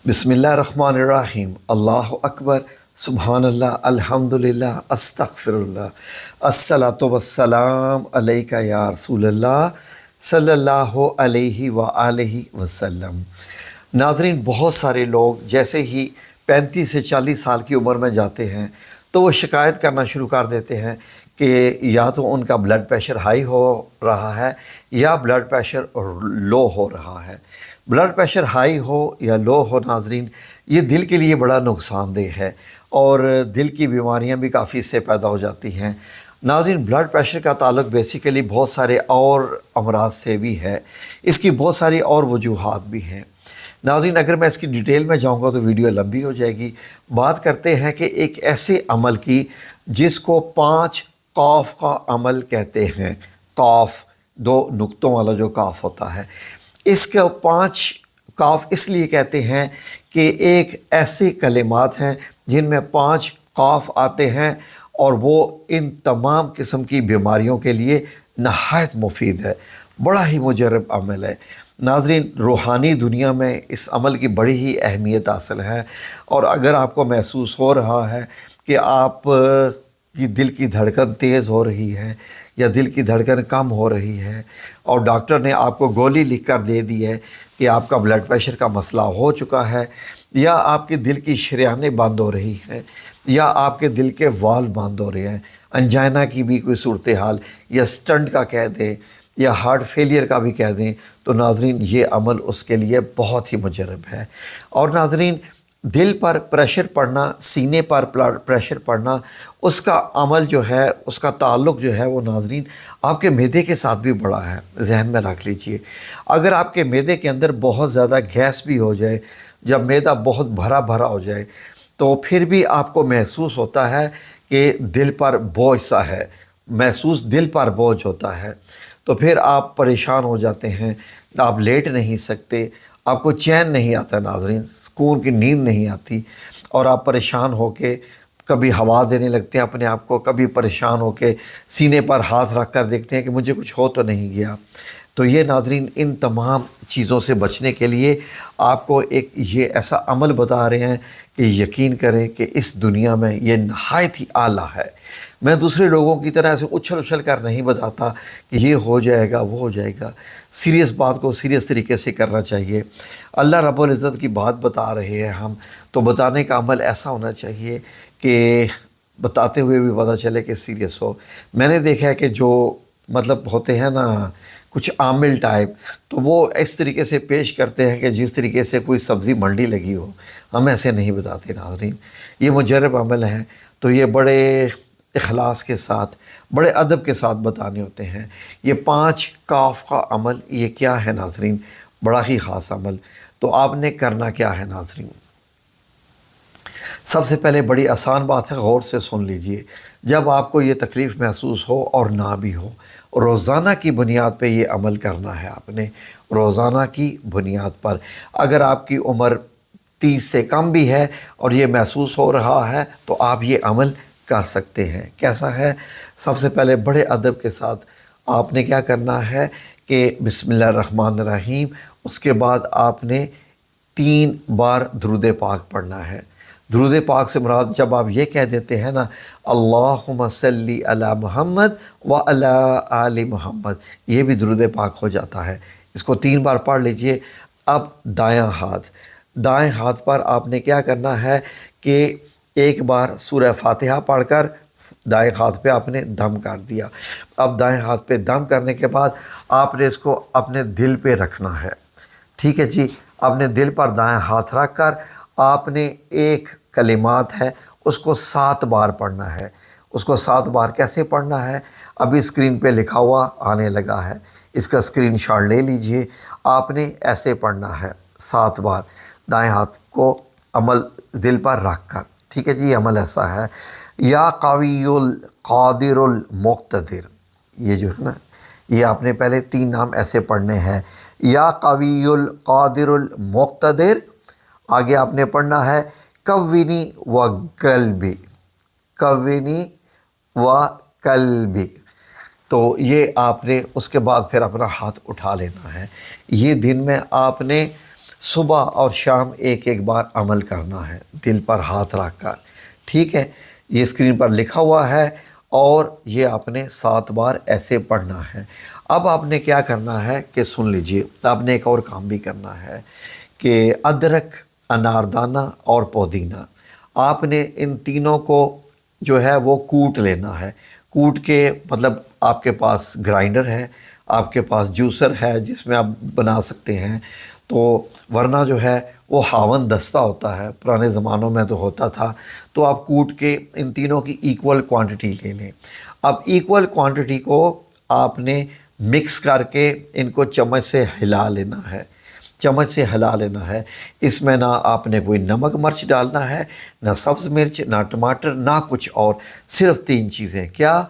बिस्मिल्लाहिर्रहमानिर्रहीम। अल्लाहु अकबर, सुबहान अल्लाह, अल्हम्दुलिल्लाह, अस्तगफिरुल्लाह, अस्सलातु वस्सलाम अलैका या रसूलल्लाह सल्लल्लाहु अलैहि व आलिहि वसल्लम। नाज़रीन, बहुत सारे लोग जैसे ही 35 से 40 साल की उम्र में जाते हैं तो वो शिकायत करना शुरू कर देते हैं कि या तो उनका ब्लड प्रेशर हाई हो रहा है या ब्लड प्रेशर लो हो रहा है। ब्लड प्रेशर हाई हो या लो हो नाजरीन, ये दिल के लिए बड़ा नुकसानदेह है और दिल की बीमारियां भी काफ़ी इससे पैदा हो जाती हैं। नाज़रीन, ब्लड प्रेशर का ताल्लुक बेसिकली बहुत सारे और अमराज से भी है। इसकी बहुत सारी और वजूहात भी हैं। नाज़रीन, अगर मैं इसकी डिटेल में जाऊंगा तो वीडियो लंबी हो जाएगी। बात करते हैं कि एक ऐसे अमल की जिसको 5 कॉफ का अमल कहते हैं। कॉफ, 2 नुक्तों वाला जो काफ होता है, इसका 5 काफ इसलिए कहते हैं कि एक ऐसे कलिमात हैं जिनमें 5 काफ आते हैं और वो इन तमाम किस्म की बीमारियों के लिए नहायत मुफीद है। बड़ा ही मुजरब अमल है। नाज़रीन, रूहानी दुनिया में इस अमल की बड़ी ही अहमियत हासिल है। और अगर आपको महसूस हो रहा है कि आप की दिल की धड़कन तेज़ हो रही है या दिल की धड़कन कम हो रही है और डॉक्टर ने आपको गोली लिख कर दे दी है कि आपका ब्लड प्रेशर का मसला हो चुका है, या आपके दिल की शरेयानें बंद हो रही हैं, या आपके दिल के वाल्व बंद हो रहे हैं, अंजाइना की भी कोई सूरत हाल, या स्टंट का कह दें या हार्ट फेलियर का भी कह दें, तो नाज़रीन ये अमल उसके लिए बहुत ही मुजरब है। और नाज़रीन, दिल पर प्रेशर पड़ना, सीने पर प्रेशर पड़ना, उसका अमल जो है, उसका ताल्लुक़ जो है वो नाज़रीन आपके मैदे के साथ भी बड़ा है। जहन में रख लीजिए, अगर आपके मैदे के अंदर बहुत ज़्यादा गैस भी हो जाए, जब मैदा बहुत भरा भरा हो जाए, तो फिर भी आपको महसूस होता है कि दिल पर बोझ सा है, दिल पर बोझ होता है, तो फिर आप परेशान हो जाते हैं, आप लेट नहीं सकते, आपको चैन नहीं आता नाज़रीन, सुकून की नींद नहीं आती, और आप परेशान होके कभी हवा देने लगते हैं अपने आप को, कभी परेशान होके सीने पर हाथ रख कर देखते हैं कि मुझे कुछ हो तो नहीं गया। तो ये नाज़रीन, इन तमाम चीज़ों से बचने के लिए आपको एक ये ऐसा अमल बता रहे हैं कि यकीन करें कि इस दुनिया में ये नहायत ही आला है। मैं दूसरे लोगों की तरह ऐसे उछल उछल कर नहीं बताता कि ये हो जाएगा वो हो जाएगा। सीरियस बात को सीरियस तरीके से करना चाहिए। अल्लाह रब्बुल इज़्ज़त की बात बता रहे हैं हम, तो बताने का अमल ऐसा होना चाहिए कि बताते हुए भी पता चले कि सीरियस हो। मैंने देखा है कि जो मतलब होते हैं ना कुछ आमिल टाइप, तो वो इस तरीके से पेश करते हैं कि जिस तरीके से कोई सब्ज़ी मंडी लगी हो। हम ऐसे नहीं बताते नाज़रीन, ये मुजरब अमल है, तो ये बड़े इखलास के साथ, बड़े अदब के साथ बताने होते हैं। ये 5 काफ का अमल, ये क्या है नाज़रीन? बड़ा ही ख़ास अमल। तो आपने करना क्या है नाज़रीन? सबसे पहले बड़ी आसान बात है, गौर से सुन लीजिए। जब आपको ये तकलीफ़ महसूस हो और ना भी हो, रोज़ाना की बुनियाद पे ये अमल करना है आपने, रोज़ाना की बुनियाद पर। अगर आपकी उम्र 30 से कम भी है और ये महसूस हो रहा है तो आप ये अमल कर सकते हैं। कैसा है? सबसे पहले बड़े अदब के साथ आपने क्या करना है कि बिस्मिल्लाहिर्रहमानिर्रहीम, उसके बाद आपने 3 बार दुरूद पाक पढ़ना है। दुरूद पाक से मुराद, जब आप ये कह देते हैं ना, अल्लाहुम्मा सल्ली अला मुहम्मद व अला आलि मुहम्मद, ये भी दुरूद पाक हो जाता है। इसको 3 बार पढ़ लीजिए। अब दाएं हाथ पर आपने क्या करना है कि एक बार सूरह फातिहा पढ़कर दाएं हाथ पे आपने दम कर दिया। अब दाएं हाथ पे दम करने के बाद आपने इसको अपने दिल पे रखना है। ठीक है जी, अपने दिल पर दाएं हाथ रख कर आपने एक कलिमात है उसको 7 बार पढ़ना है। उसको 7 बार कैसे पढ़ना है? अभी स्क्रीन पे लिखा हुआ आने लगा है, इसका स्क्रीनशॉट ले लीजिए। आपने ऐसे पढ़ना है 7 बार, दाएं हाथ को अमल दिल पर रख कर। ठीक है जी, अमल ऐसा है, या कावियुल कादिरुल मुक्तदिर, ये जो है ना, ये आपने पहले 3 नाम ऐसे पढ़ने हैं, या कावियुल कादिरुल मुक्तदिर। आगे आपने पढ़ना है कव्विनी व कल्बी, कव्विनी व कल्बी। तो ये आपने उसके बाद फिर अपना हाथ उठा लेना है। ये दिन में आपने صبح اور شام ایک ایک بار عمل کرنا ہے دل پر ہاتھ رکھ کر، ٹھیک ہے؟ یہ اسکرین پر لکھا ہوا ہے اور یہ آپ نے 7 بار ایسے پڑھنا ہے۔ اب آپ نے کیا کرنا ہے کہ سن لیجئے، آپ نے ایک اور کام بھی کرنا ہے کہ ادرک، اناردانہ اور پودینہ، آپ نے ان تینوں کو جو ہے وہ کوٹ لینا ہے۔ کوٹ کے مطلب آپ کے پاس گرائنڈر ہے، آپ کے پاس جوسر ہے جس میں آپ بنا سکتے ہیں، تو ورنہ جو ہے وہ ہاون دستہ ہوتا ہے، پرانے زمانوں میں تو ہوتا تھا، تو آپ کوٹ کے ان تینوں کی ایکول کوانٹٹی لے لیں۔ اب ایکول کوانٹٹی کو آپ نے مکس کر کے ان کو چمچ سے ہلا لینا ہے، چمچ سے ہلا لینا ہے۔ اس میں نہ آپ نے کوئی نمک مرچ ڈالنا ہے، نہ سبز مرچ، نہ ٹماٹر، نہ کچھ اور، صرف 3 چیزیں، کیا؟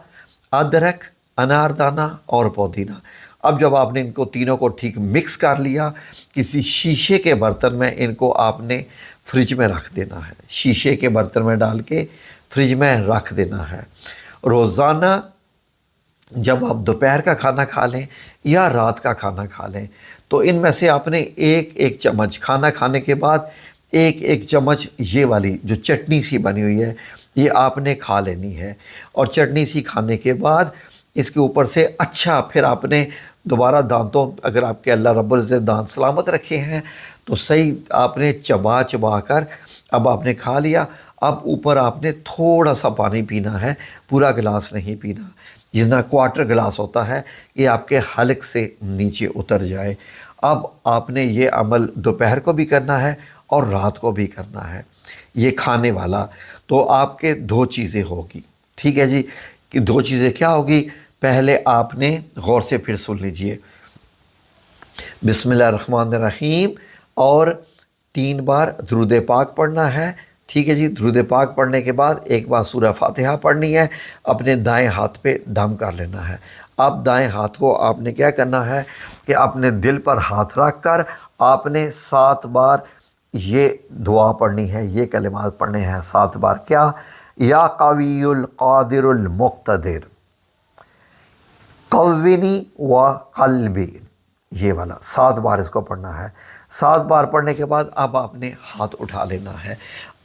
ادرک، اناردانہ اور پودینہ۔ اب جب آپ نے ان کو تینوں کو ٹھیک مکس کر لیا، کسی شیشے کے برتن میں ان کو آپ نے فریج میں رکھ دینا ہے، شیشے کے برتن میں ڈال کے فریج میں رکھ دینا ہے۔ روزانہ جب آپ دوپہر کا کھانا کھا لیں یا رات کا کھانا کھا لیں تو ان میں سے آپ نے ایک ایک چمچ کھانا کھانے کے بعد ایک ایک چمچ یہ والی جو چٹنی سی بنی ہوئی ہے یہ آپ نے کھا لینی ہے، اور چٹنی سی کھانے کے بعد اس کے اوپر سے اچھا پھر آپ نے دوبارہ دانتوں، اگر آپ کے اللہ رب العزت دانت سلامت رکھے ہیں تو صحیح آپ نے چبا چبا کر اب آپ نے کھا لیا۔ اب اوپر آپ نے تھوڑا سا پانی پینا ہے، پورا گلاس نہیں پینا، جتنا کوارٹر گلاس ہوتا ہے یہ آپ کے حلق سے نیچے اتر جائے۔ اب آپ نے یہ عمل دوپہر کو بھی کرنا ہے اور رات کو بھی کرنا ہے، یہ کھانے والا۔ تو آپ کے 2 چیزیں ہوگی، ٹھیک ہے جی؟ کہ 2 چیزیں کیا ہوگی؟ پہلے آپ نے غور سے پھر سن لیجئے، بسم اللہ الرحمن الرحیم اور 3 بار درود پاک پڑھنا ہے، ٹھیک ہے جی؟ درود پاک پڑھنے کے بعد ایک بار سورہ فاتحہ پڑھنی ہے، اپنے دائیں ہاتھ پہ دم کر لینا ہے۔ اب دائیں ہاتھ کو آپ نے کیا کرنا ہے کہ اپنے دل پر ہاتھ رکھ کر آپ نے 7 بار یہ دعا پڑھنی ہے، یہ کلمات پڑھنے ہیں 7 بار، کیا؟ یا قوی القادر المقتدر قوینی و قلبی، یہ والا 7 بار اس کو پڑھنا ہے۔ 7 بار پڑھنے کے بعد اب آپ نے ہاتھ اٹھا لینا ہے۔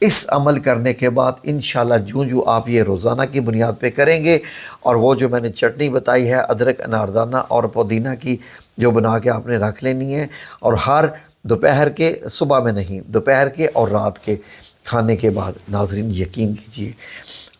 اس عمل کرنے کے بعد انشاءاللہ جو آپ یہ روزانہ کی بنیاد پہ کریں گے، اور وہ جو میں نے چٹنی بتائی ہے ادرک، اناردانہ اور پودینہ کی، جو بنا کے آپ نے رکھ لینی ہے، اور ہر دوپہر کے، صبح میں نہیں، دوپہر کے اور رات کے کھانے کے بعد، ناظرین یقین کیجئے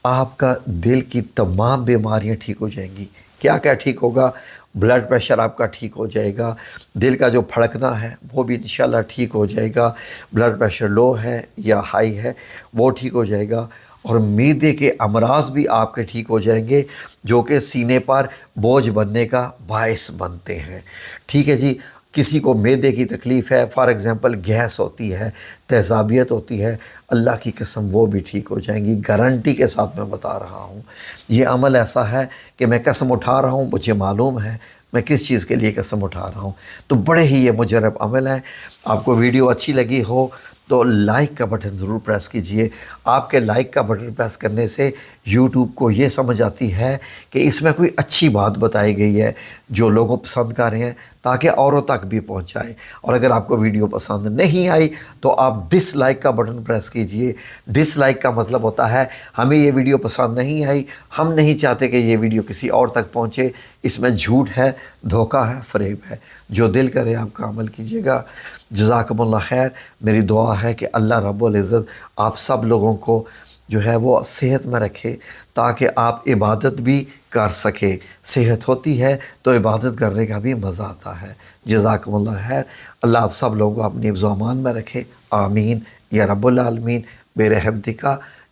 آپ کا دل کی تمام بیماریاں ٹھیک ہو جائیں گی۔ کیا کیا ٹھیک ہوگا؟ بلڈ پریشر آپ کا ٹھیک ہو جائے گا، دل کا جو پھڑکنا ہے وہ بھی انشاءاللہ ٹھیک ہو جائے گا، بلڈ پریشر لو ہے یا ہائی ہے وہ ٹھیک ہو جائے گا، اور معدے کے امراض بھی آپ کے ٹھیک ہو جائیں گے جو کہ سینے پر بوجھ بننے کا باعث بنتے ہیں، ٹھیک ہے جی؟ کسی کو معدے کی تکلیف ہے، فار ایگزامپل گیس ہوتی ہے، تیزابیت ہوتی ہے، اللہ کی قسم وہ بھی ٹھیک ہو جائیں گی، گارنٹی کے ساتھ میں بتا رہا ہوں۔ یہ عمل ایسا ہے کہ میں قسم اٹھا رہا ہوں، مجھے معلوم ہے میں کس چیز کے لیے قسم اٹھا رہا ہوں، تو بڑے ہی یہ مجرب عمل ہے۔ آپ کو ویڈیو اچھی لگی ہو تو لائک کا بٹن ضرور پریس کیجئے۔ آپ کے لائک کا بٹن پریس کرنے سے یوٹیوب کو یہ سمجھ آتی ہے کہ اس میں کوئی اچھی بات بتائی گئی ہے جو لوگوں پسند کر رہے ہیں، تاکہ اوروں تک بھی پہنچائے۔ اور اگر آپ کو ویڈیو پسند نہیں آئی تو آپ ڈس لائک کا بٹن پریس کیجئے۔ ڈس لائک کا مطلب ہوتا ہے ہمیں یہ ویڈیو پسند نہیں آئی، ہم نہیں چاہتے کہ یہ ویڈیو کسی اور تک پہنچے، اس میں جھوٹ ہے، دھوکہ ہے، فریب ہے۔ جو دل کرے آپ کا عمل کیجیے گا۔ جزاکم اللہ خیر۔ میری دعا ہے کہ اللہ رب العزت آپ سب لوگوں کو جو ہے وہ صحت میں رکھے تاکہ آپ عبادت بھی کر سکیں۔ صحت ہوتی ہے تو عبادت کرنے کا بھی مزہ آتا ہے۔ جزاکم اللہ خیر۔ اللہ آپ سب لوگوں کو اپنی حفظ و امان میں رکھے، آمین یا رب العالمین، بے رحمتک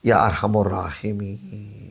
یا ارحم الراحمین۔